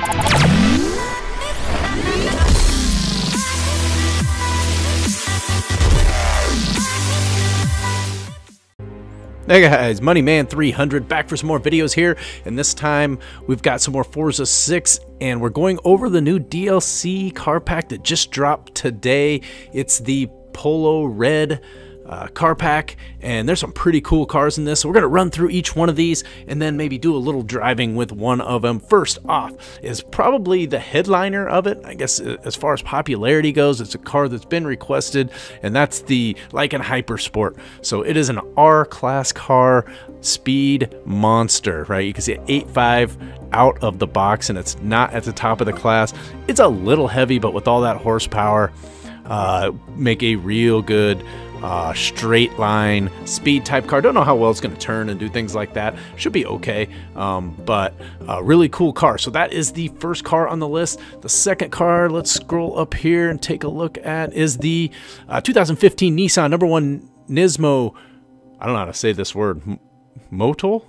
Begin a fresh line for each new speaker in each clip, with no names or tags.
Hey guys, Moneyman300 back for some more videos here, and this time we've got some more Forza 6 and we're going over the new DLC car pack that just dropped today. It's the Polo Red car pack, and there's some pretty cool cars in this, so we're going to run through each one of these and then maybe do a little driving with one of them. First off is probably the headliner of it, I guess, as far as popularity goes. It's a car that's been requested, and that's the Lykan HyperSport. So it is an R-Class car, speed monster, right? You can see 8.5 out of the box, and it's not at the top of the class. It's a little heavy, but with all that horsepower, make a real good straight line speed type car. Don't know how well it's going to turn and do things like that. Should be okay, but really cool car. So that is the first car on the list. The second car, let's scroll up here and take a look at, is the 2015 Nissan #1 NISMO. I don't know how to say this word. MOTUL?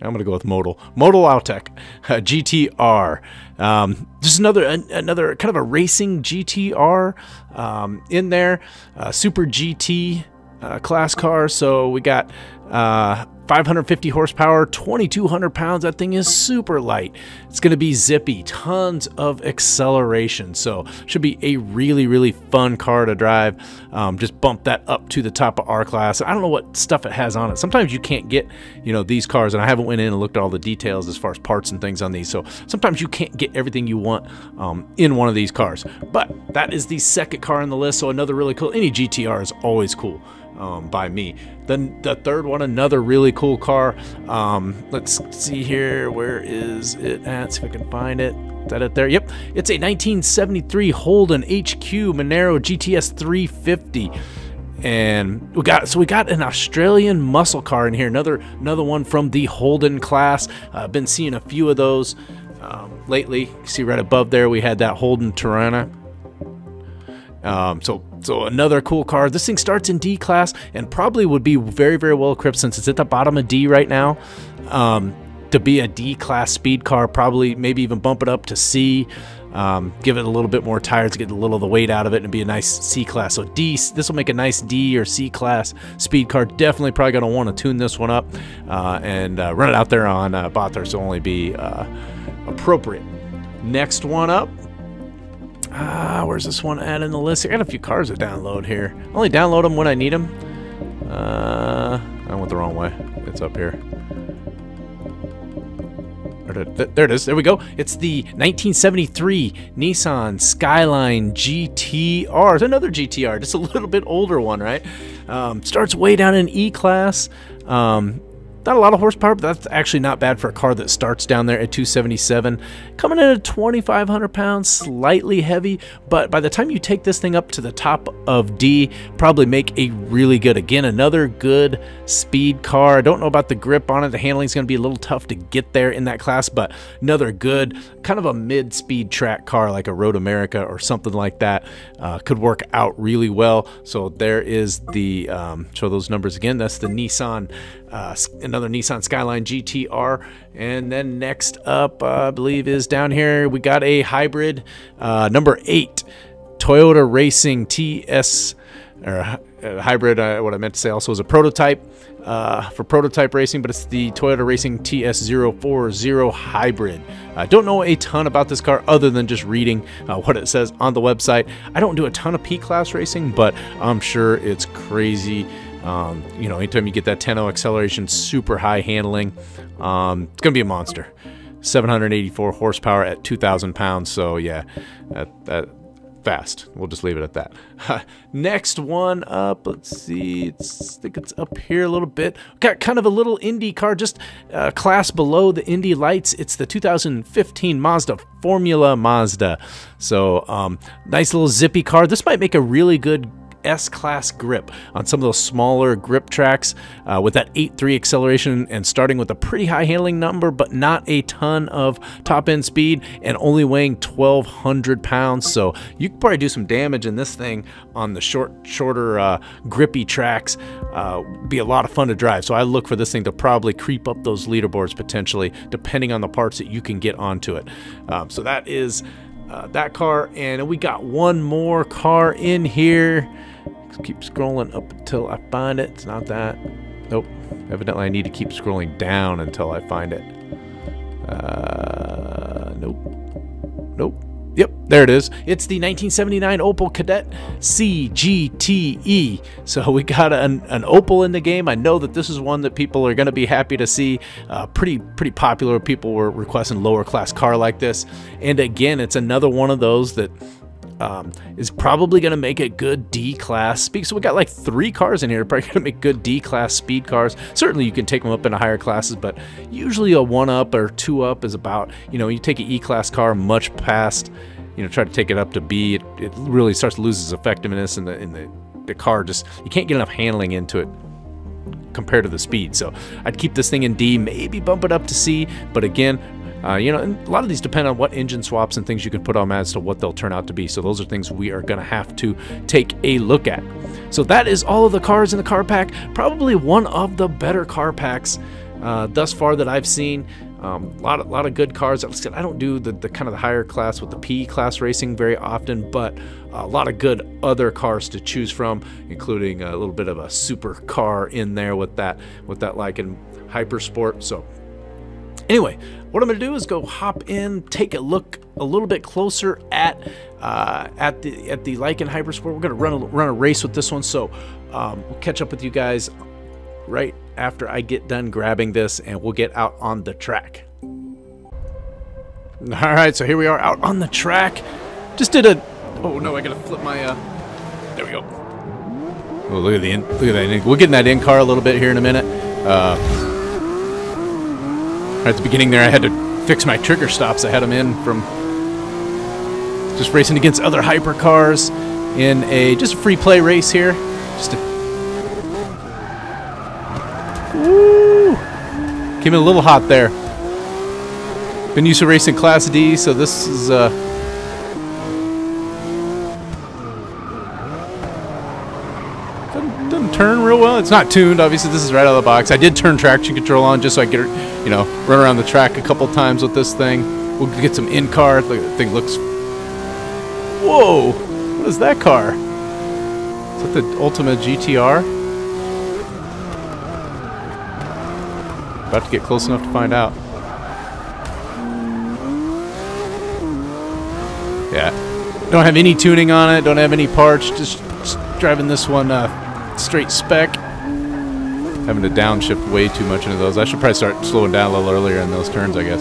I'm going to go with MOTUL. MOTUL AUTECH GTR. Just another kind of a racing GTR in there. Super GT class car. So we got 550 horsepower, 2,200 pounds. That thing is super light. It's going to be zippy, tons of acceleration. So should be a really, really fun car to drive. Just bump that up to the top of R-Class. I don't know what stuff it has on it. Sometimes you can't get, these cars, and I haven't went in and looked at all the details as far as parts and things on these. So sometimes you can't get everything you want in one of these cars. But that is the second car on the list. So another really cool, any GTR is always cool. By me. Then the third one, another really cool car. Let's see here, where is it at? See if I can find it. Is that it there? Yep, it's a 1973 Holden HQ Monaro GTS 350. And we got an Australian muscle car in here, another one from the Holden class. I've been seeing a few of those lately. You see right above there we had that Holden Tirana. So another cool car. This thing starts in D class and probably would be very, very well equipped, since it's at the bottom of D right now, to be a D class speed car. Probably maybe even bump it up to C, give it a little bit more tires to get a little of the weight out of it, and be a nice C class. So D, this will make a nice D or C class speed car. Definitely probably going to want to tune this one up and run it out there on Bathurst. Will only be appropriate. Next one up. Where's this one at in the list? I got a few cars to download here. I only download them when I need them. I went the wrong way. It's up here. There it is. There we go. It's the 1973 Nissan Skyline GTR. It's another GTR, just a little bit older one, right? Starts way down in E class. Not a lot of horsepower, but that's actually not bad for a car that starts down there at 277. Coming in at 2,500 pounds, slightly heavy, but by the time you take this thing up to the top of D, probably make a really good, again, another good speed car. I don't know about the grip on it. The handling is going to be a little tough to get there in that class, but another good, kind of a mid-speed track car like a Road America or something like that could work out really well. So there is the, show those numbers again. That's the Nissan, another Nissan Skyline GTR. And then next up, I believe, is down here, we got a hybrid number 8 Toyota Racing TS, or hybrid. What I meant to say also is a prototype for prototype racing, but it's the Toyota Racing TS040 hybrid. I don't know a ton about this car other than just reading what it says on the website. I don't do a ton of P-class racing, but I'm sure it's crazy. Anytime you get that 10.0 acceleration, super high handling, it's going to be a monster. 784 horsepower at 2,000 pounds. So yeah, that fast. We'll just leave it at that. Next one up, let's see. I think it's up here a little bit. Got kind of a little Indy car, just a class below the Indy lights. It's the 2015 Mazda Formula Mazda. So nice little zippy car. This might make a really good S-Class grip on some of those smaller grip tracks with that 8.3 acceleration and starting with a pretty high handling number, but not a ton of top-end speed and only weighing 1,200 pounds. So you could probably do some damage in this thing on the shorter grippy tracks. Be a lot of fun to drive. So I look for this thing to probably creep up those leaderboards potentially, depending on the parts that you can get onto it. So that is that car, and we got one more car in here. Keep scrolling up until I find it. It's not that. Nope. Evidently I need to keep scrolling down until I find it. Nope. Yep, there it is. It's the 1979 Opel Kadett C GT. So we got an Opel in the game. I know that this is one that people are going to be happy to see. Pretty popular. People were requesting lower class car like this. And again, it's another one of those that is probably going to make a good D-class speed. So we got like 3 cars in here probably going to make good D-class speed cars. Certainly you can take them up into higher classes, but usually a 1-up or 2-up is about, you know, you take an E-class car much past, you know, try to take it up to B, it really starts to lose its effectiveness, and the car just, you can't get enough handling into it compared to the speed. So I'd keep this thing in D, maybe bump it up to C, but again, you know, and a lot of these depend on what engine swaps and things you can put on as to what they'll turn out to be. So those are things we are going to have to take a look at. So that is all of the cars in the car pack. Probably one of the better car packs thus far that I've seen. A lot of good cars. I don't do the kind of the higher class with the P class racing very often, but a lot of good other cars to choose from, including a little bit of a super car in there with that Lykan HyperSport. So anyway, what I'm going to do is go hop in, take a look a little bit closer at the Lykan HyperSport. We're going to run a race with this one, so we'll catch up with you guys right after I get done grabbing this, and we'll get out on the track. All right, so here we are out on the track. Just did a, oh no, I gotta flip my there we go. Oh, look at that. We'll get in that in car a little bit here in a minute. At the beginning there, I had to fix my trigger stops. I had them in from just racing against other hypercars in just a free play race here. Woo! Came in a little hot there. Been used to racing Class D, so this is doesn't turn real well. It's not tuned, obviously. This is right out of the box. I did turn traction control on just so I could, you know, run around the track a couple times with this thing. We'll get some in-car. The thing looks... Whoa! What is that car? Is that the Ultimate GTR? About to get close enough to find out. Yeah. Don't have any tuning on it. Don't have any parts. Just driving this one straight spec. Having to downshift way too much into those. I should probably start slowing down a little earlier in those turns, I guess.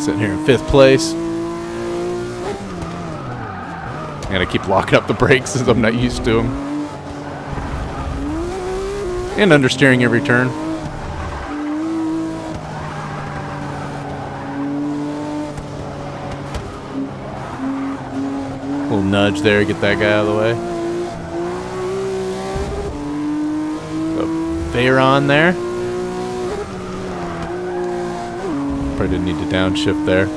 Sitting here in 5th place. I gotta keep locking up the brakes since I'm not used to them. And understeering every turn. Little nudge there, get that guy out of the way. So, Veyron there. Probably didn't need to downshift there.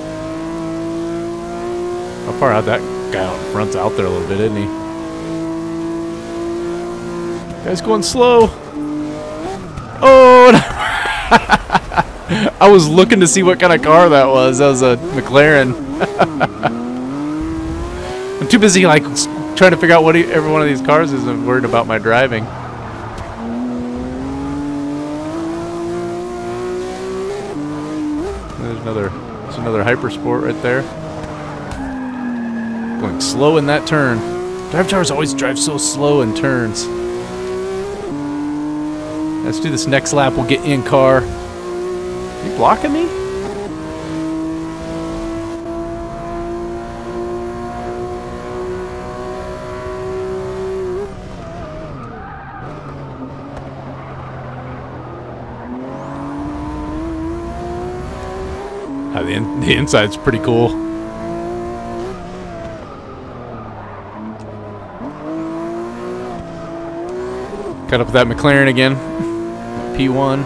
How far out that guy out front's out there a little bit, isn't he? Guy's going slow. Oh, no. I was looking to see what kind of car that was. That was a McLaren. I'm too busy like trying to figure out what every one of these cars is and worried about my driving. There's another HyperSport right there. Going slow in that turn. Drive towers always drive so slow in turns. Let's do this next lap. We'll get in car. Are you blocking me? The inside's pretty cool. Got up with that McLaren again. P1.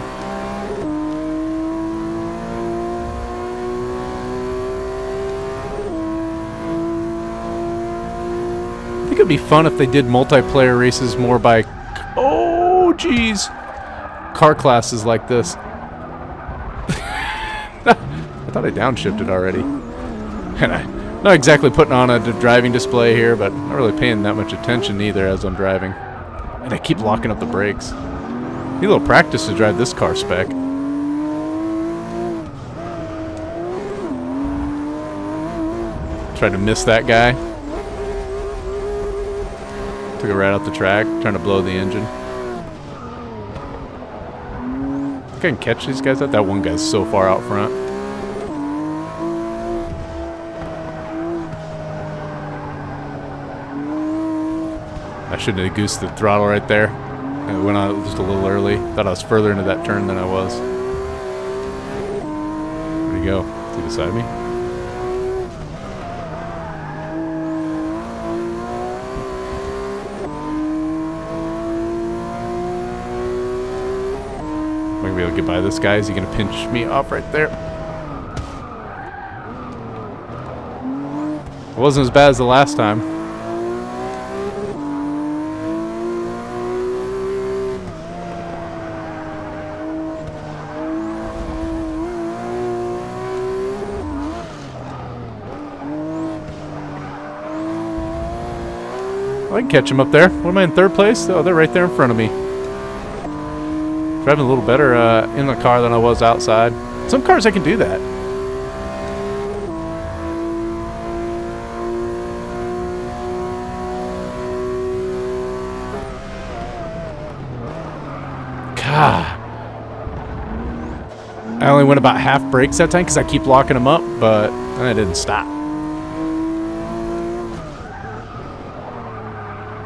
I think it'd be fun if they did multiplayer races more by... Oh, jeez. Car classes like this. I thought I downshifted already. And I'm not exactly putting on a driving display here, but I'm not really paying that much attention either as I'm driving. And I keep locking up the brakes. Need a little practice to drive this car spec. Tried to miss that guy. Took it right out the track, trying to blow the engine. I think I can catch these guys out. That one guy's so far out front. I shouldn't have goosed the throttle right there. I went on just a little early. Thought I was further into that turn than I was. Where'd he go? Is he beside me? Am I gonna be able to get by this guy? Is he gonna pinch me off right there? It wasn't as bad as the last time. I can catch them up there. What am I in third place? Oh, they're right there in front of me. Driving a little better in the car than I was outside. Some cars I can do that. God. I only went about half brakes that time because I keep locking them up, but I didn't stop.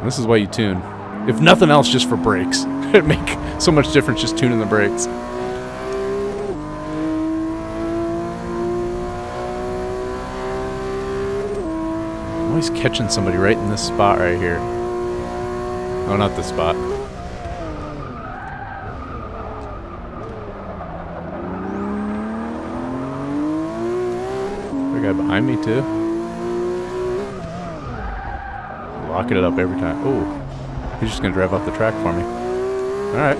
This is why you tune. If nothing else, just for brakes. It'd make so much difference just tuning the brakes. I'm always catching somebody right in this spot right here. Oh, not this spot. There's a guy behind me too. Locking it up every time. Oh, he's just gonna drive off the track for me. All right.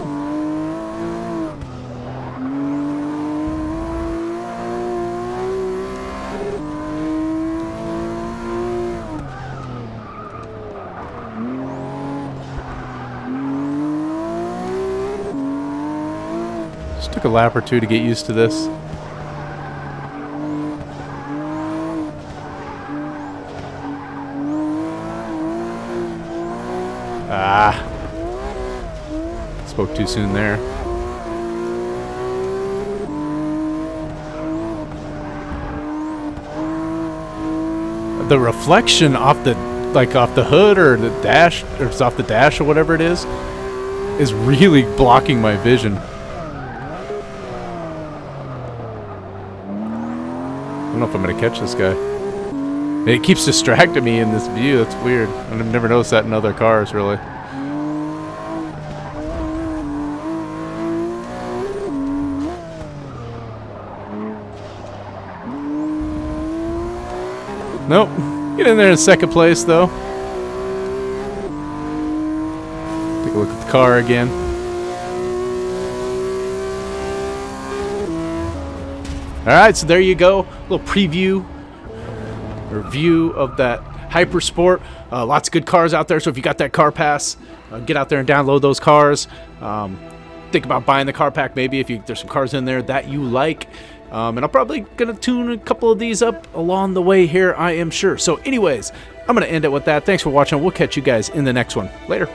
Just took a lap or two to get used to this. Ah, spoke too soon there. The reflection off the hood or the dash, or it's off the dash or whatever it is really blocking my vision. I don't know if I'm gonna catch this guy. It keeps distracting me in this view. That's weird. I've never noticed that in other cars, really. Nope. Get in there in second place, though. Take a look at the car again. Alright, so there you go. A little preview. Review of that HyperSport. Lots of good cars out there, so if you got that car pass, get out there and download those cars. Think about buying the car pack maybe if there's some cars in there that you like. And I'm probably gonna tune a couple of these up along the way here, I am sure. So anyways, I'm gonna end it with that. Thanks for watching. We'll catch you guys in the next one. Later.